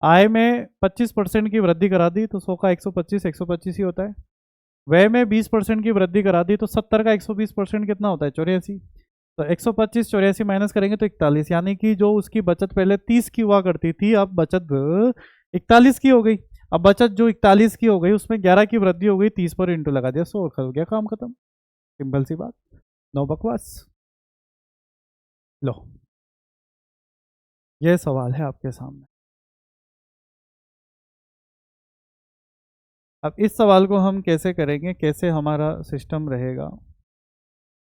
आय में 25% की वृद्धि करा दी तो 100 का 125, 125 ही होता है। व्यय में 20% की वृद्धि करा दी तो 70 का 120% कितना होता है, 84। तो 125 84 माइनस करेंगे तो 41, यानी कि जो उसकी बचत पहले 30 की हुआ करती थी अब बचत 41 की हो गई। अब बचत जो 41 की हो गई उसमें 11 की वृद्धि हो गई, 30 पर इंटू लगा दिया, 100 हो गया, काम खत्म। सिंपल सी बात, नो बकवास। लो, ये सवाल है आपके सामने। अब इस सवाल को हम कैसे करेंगे, कैसे हमारा सिस्टम रहेगा।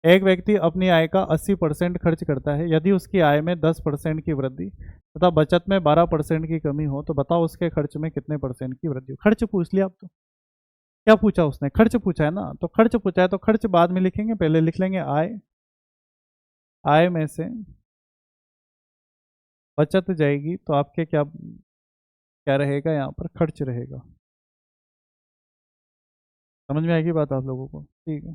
एक व्यक्ति अपनी आय का 80% खर्च करता है। यदि उसकी आय में 10% की वृद्धि तथा बचत में 12% की कमी हो तो बताओ उसके खर्च में कितने परसेंट की वृद्धि हो। खर्च पूछ लिया आप तो, क्या पूछा उसने, खर्च पूछा है ना, तो खर्च पूछा है तो खर्च बाद में लिखेंगे, पहले लिख लेंगे आय। आय में से बचत जाएगी तो आपके क्या क्या रहेगा, यहाँ पर खर्च रहेगा। समझ में आएगी बात आप लोगों को, ठीक है।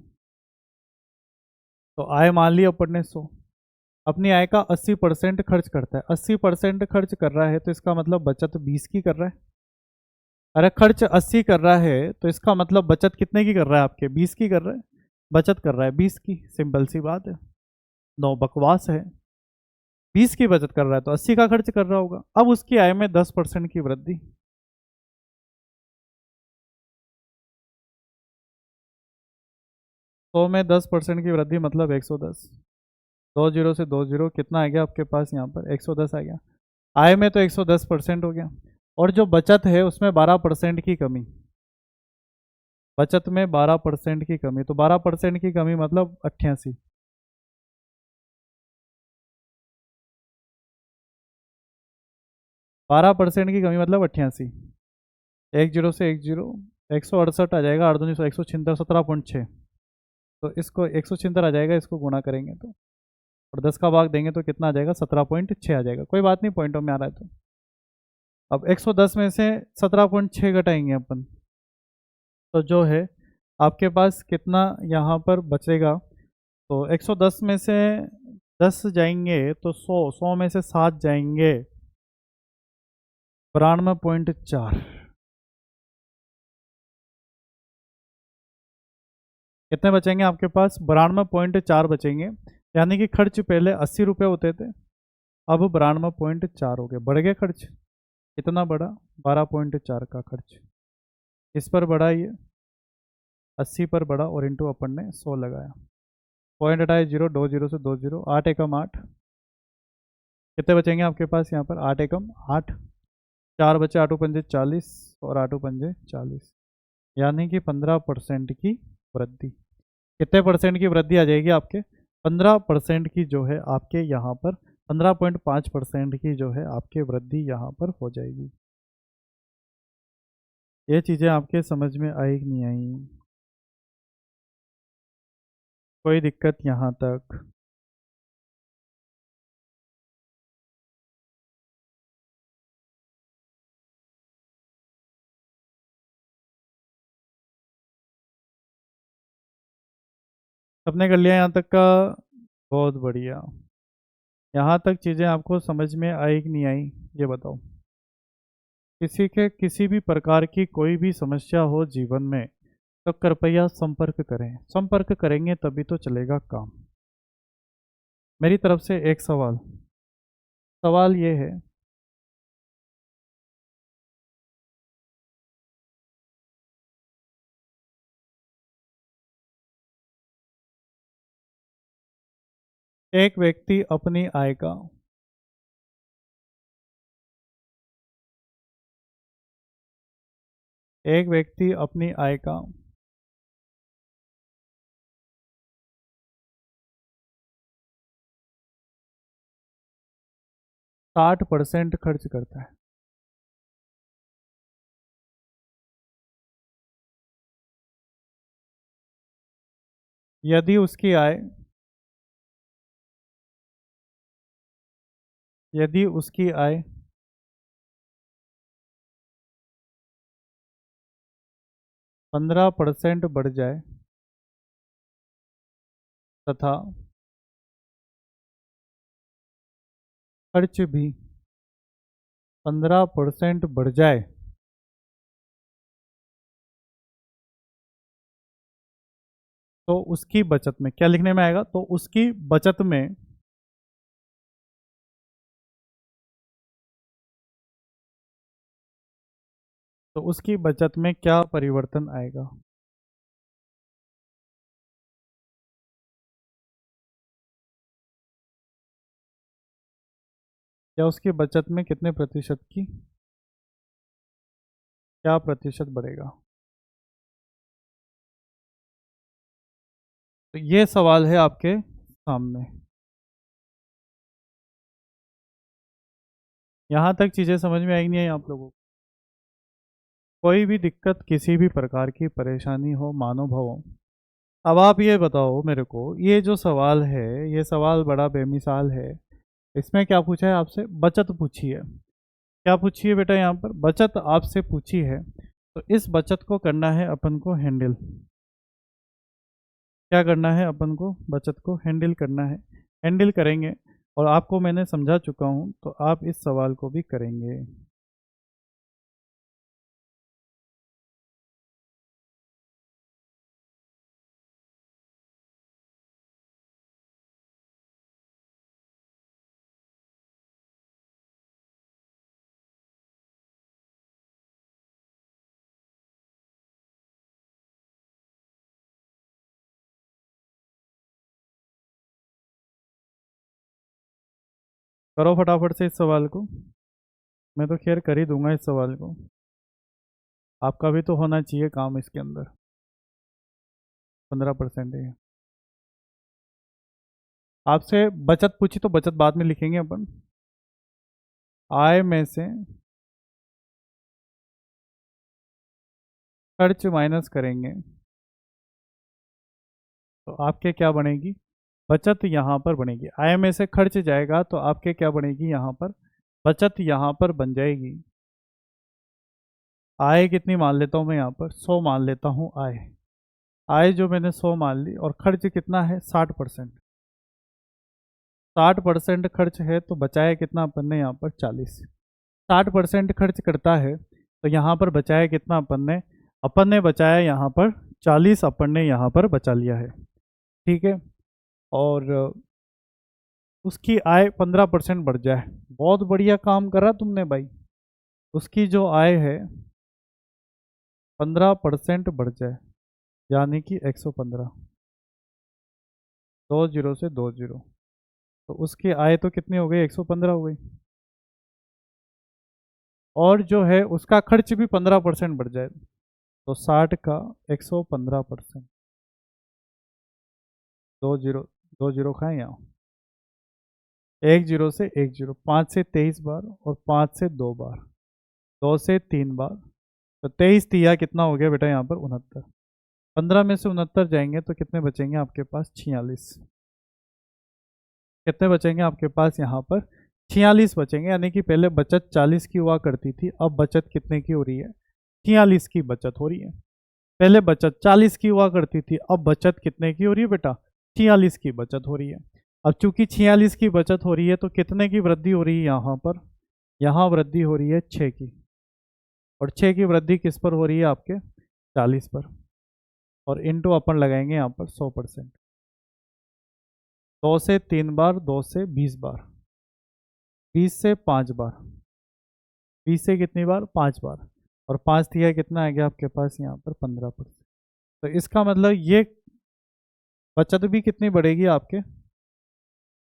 तो आय मान ली अपन ने 100, अपनी आय का 80% खर्च करता है। 80% खर्च कर रहा है तो इसका मतलब बचत 20 की कर रहा है। अरे खर्च 80 कर रहा है तो इसका मतलब बचत कितने की कर रहा है, आपके 20 की कर रहा है। बचत कर रहा है 20 की, सिंपल सी बात है, नो बकवास है। 20 की बचत कर रहा है तो 80 का खर्च कर रहा होगा। अब उसकी आय में 10% की वृद्धि, 100 में 10% की वृद्धि मतलब 110। 2 जीरो से 2 जीरो, कितना आ गया आपके पास यहाँ पर, 110 आ गया। आय में तो 110% हो गया, और जो बचत है उसमें 12% की कमी। बचत में 12% की कमी, तो 12% की कमी मतलब 88। 12% की कमी मतलब 88। 1 जीरो से 1 जीरो, 168 आ जाएगा, 8 दूनी 100, 176, 17.6। तो इसको 176 आ जाएगा, इसको गुणा करेंगे तो, और 10 का भाग देंगे तो कितना आ जाएगा, 17.6 आ जाएगा। कोई बात नहीं, पॉइंटों में आ रहा है तो। अब 110 में से 17.6 घटाएंगे अपन, तो जो है आपके पास कितना यहाँ पर बचेगा। तो 110 में से 10 जाएंगे तो 100 में से 7 जाएंगे, 92.4। कितने बचेंगे आपके पास, 92.4 बचेंगे। यानी कि खर्च पहले 80 रुपये होते थे, अब 92.4 हो गए। बढ़ गए खर्च, कितना बढ़ा, 12.4 का खर्च। इस पर बढ़ा ये 80 पर बढ़ा, और इंटू अपन ने 100 लगाया। पॉइंट हटाए 0, 2 0 से 2 0, 8 एकम 8। कितने बचेंगे आपके पास यहाँ पर, 8 एकम 8, 4 बचे, 8 पंजे 40 और 8 पंजे 40, यानी कि 15% की वृद्धि। कितने परसेंट की वृद्धि आ जाएगी आपके, 15% की जो है आपके यहाँ पर, 15.5% की जो है आपके वृद्धि यहाँ पर हो जाएगी। ये चीज़ें आपके समझ में आई कि नहीं आई, कोई दिक्कत यहाँ तक। सबने कर लिया यहाँ तक का, बहुत बढ़िया। यहाँ तक चीज़ें आपको समझ में आई कि नहीं आई, ये बताओ। किसी के किसी भी प्रकार की कोई भी समस्या हो जीवन में, तो कृपया संपर्क करें। संपर्क करेंगे तभी तो चलेगा काम। मेरी तरफ से एक सवाल, सवाल ये है, एक व्यक्ति अपनी आय का एक व्यक्ति अपनी आय का 60% खर्च करता है। यदि उसकी आय यदि उसकी आय 15% बढ़ जाए तथा खर्च भी 15% बढ़ जाए, तो उसकी बचत में क्या लिखने में आएगा, तो उसकी बचत में क्या परिवर्तन आएगा। या उसकी बचत में कितने प्रतिशत की, क्या प्रतिशत बढ़ेगा। तो ये सवाल है आपके सामने। यहाँ तक चीज़ें समझ में आई नहीं है आप लोगों को। कोई भी दिक्कत, किसी भी प्रकार की परेशानी हो मानो भव। अब आप ये बताओ मेरे को, ये जो सवाल है, ये सवाल बड़ा बेमिसाल है। इसमें क्या पूछा है आपसे, बचत पूछी है। क्या पूछी है बेटा, यहाँ पर बचत आपसे पूछी है। तो इस बचत को करना है अपन को हैंडल। क्या करना है अपन को, बचत को हैंडल करना है। हैंडल करेंगे, और आपको मैंने समझा चुका हूँ, तो आप इस सवाल को भी करेंगे। करो फटाफट से इस सवाल को। मैं तो खैर कर ही दूंगा इस सवाल को, आपका भी तो होना चाहिए काम इसके अंदर। 15% है। आपसे बचत पूछी तो बचत बाद में लिखेंगे अपन। आय में से खर्च माइनस करेंगे तो आपके क्या बनेगी, बचत यहाँ पर बनेगी। आय में से खर्च जाएगा तो आपके क्या बनेगी, यहाँ पर बचत यहाँ पर बन जाएगी। आय कितनी मान लेता हूँ मैं, यहाँ पर 100 मान लेता हूँ आय। आय जो मैंने 100 मान ली, और खर्च कितना है 60%। 60% खर्च है तो बचाया कितना अपन ने यहाँ पर 40। 60% खर्च करता है तो यहाँ पर बचाया कितना अपन ने बचाया यहाँ पर 40, अपन ने यहाँ पर बचा लिया है। ठीक है, और उसकी आय 15% बढ़ जाए, बहुत बढ़िया काम करा तुमने भाई। उसकी जो आय है 15% बढ़ जाए, यानी कि 115, 2 जीरो से 2 जीरो, तो उसकी आय तो कितनी हो गई, 115 हो गई। और जो है उसका खर्च भी 15% बढ़ जाए, तो 60 का 115%, 2 जीरो, 2 जीरो खाएं यहाँ, 1 जीरो से 1 जीरो, 5 से 23 बार और 5 से 2 बार, 2 से 3 बार, तो 23 तिया कितना हो गया बेटा यहाँ पर 69। 15 में से 69 जाएंगे तो कितने बचेंगे आपके पास, 46। कितने बचेंगे आपके पास यहाँ पर, 46 बचेंगे। यानी कि पहले बचत 40 की हुआ करती थी, अब बचत कितने की हो रही है, 46 की बचत हो रही है। पहले बचत 40 की हुआ करती थी, अब बचत कितने की हो रही है बेटा, 46 की बचत हो रही है। अब चूंकि 46 की बचत हो रही है तो कितने की वृद्धि हो रही है यहाँ पर, यहाँ वृद्धि हो रही है 6 की, और 6 की वृद्धि किस पर हो रही है आपके, 40 पर, और इनटू अपन लगाएंगे यहाँ पर 100%। 2 से 3 बार, 2 से 20 बार, 20 से 5 बार, 20 से कितनी बार, 5 बार, और 5 दिया कितना आ गया आपके पास यहाँ पर 15%। तो इसका मतलब ये बचत भी कितनी बढ़ेगी आपके,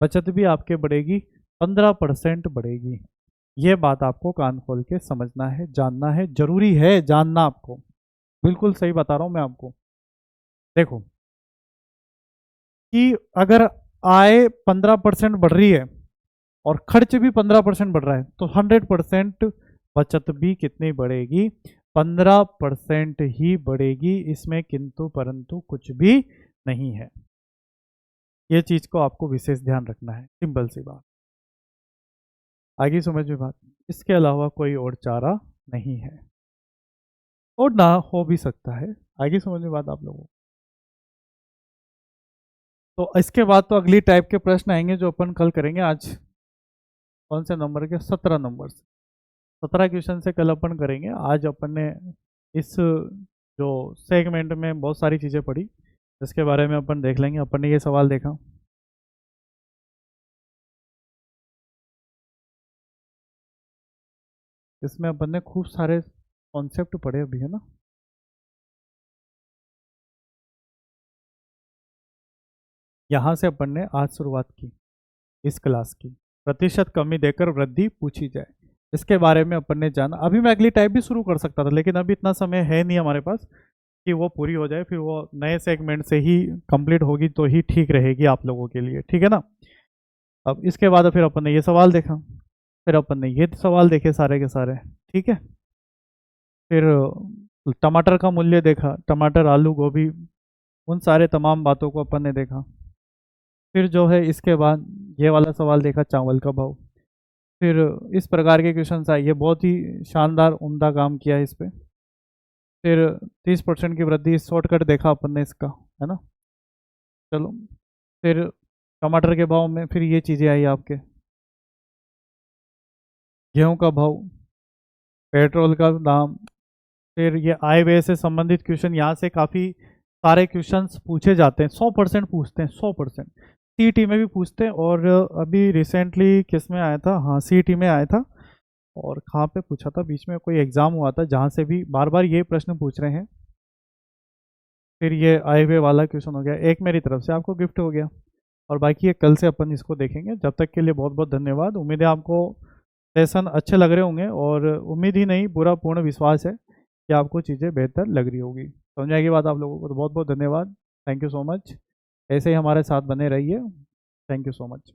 बचत भी आपके बढ़ेगी 15% बढ़ेगी। ये बात आपको कान खोल के समझना है, जानना है, जरूरी है जानना आपको, बिल्कुल सही बता रहा हूं मैं आपको। देखो कि अगर आय 15% बढ़ रही है और खर्च भी 15% बढ़ रहा है तो 100% बचत भी कितनी बढ़ेगी, 15% ही बढ़ेगी। इसमें किंतु परंतु कुछ भी नहीं है। ये चीज को आपको विशेष ध्यान रखना है, सिंपल सी बात। आगे समझ में बात, इसके अलावा कोई और चारा नहीं है, और ना हो भी सकता है। आगे समझ में बात आप लोगों को। तो इसके बाद तो अगली टाइप के प्रश्न आएंगे जो अपन कल करेंगे। आज कौन से नंबर के, 17 नंबर से, 17 क्वेश्चन से कल अपन करेंगे। आज अपन ने इस जो सेगमेंट में बहुत सारी चीज़ें पढ़ी, जिसके बारे में अपन देख लेंगे। अपन ने ये सवाल देखा, इसमें अपन ने खूब सारे कॉन्सेप्ट पढ़े अभी, है ना। यहाँ से अपन ने आज शुरुआत की इस क्लास की, प्रतिशत कमी देकर वृद्धि पूछी जाए, इसके बारे में अपन ने जाना। अभी मैं अगली टाइप भी शुरू कर सकता था, लेकिन अभी इतना समय है नहीं हमारे पास कि वो पूरी हो जाए, फिर वो नए सेगमेंट से ही कंप्लीट होगी तो ही ठीक रहेगी आप लोगों के लिए, ठीक है ना। अब इसके बाद फिर अपन ने ये सवाल देखा, फिर अपन ने ये सवाल देखे सारे के सारे, ठीक है। फिर टमाटर का मूल्य देखा, टमाटर, आलू, गोभी, उन सारे तमाम बातों को अपन ने देखा। फिर जो है इसके बाद ये वाला सवाल देखा, चावल का भाव। फिर इस प्रकार के क्वेश्चन आए, ये बहुत ही शानदार उम्दा काम किया है इस पे। फिर 30% की वृद्धि, शॉर्टकट देखा अपन ने इसका, है ना। चलो, फिर टमाटर के भाव में फिर ये चीज़ें आई आपके, गेहूं का भाव, पेट्रोल का दाम। फिर ये आय व्यय से संबंधित क्वेश्चन, यहाँ से काफ़ी सारे क्वेश्चंस पूछे जाते हैं, 100% पूछते हैं, 100%। सीईटी में भी पूछते हैं, और अभी रिसेंटली किस में आया था, हाँ सीईटी में आया था। और कहाँ पे पूछा था, बीच में कोई एग्ज़ाम हुआ था जहाँ से भी बार बार ये प्रश्न पूछ रहे हैं। फिर ये आए हुए वाला क्वेश्चन हो गया, एक मेरी तरफ से आपको गिफ्ट हो गया, और बाकी ये कल से अपन इसको देखेंगे। जब तक के लिए बहुत बहुत धन्यवाद। उम्मीद है आपको सेशन अच्छे लग रहे होंगे, और उम्मीद ही नहीं पूरा पूर्ण विश्वास है कि आपको चीज़ें बेहतर लग रही होगी। समझ आएगी बात आप लोगों को, तो बहुत बहुत धन्यवाद। थैंक यू सो मच, ऐसे ही हमारे साथ बने रहिए। Thank you so much.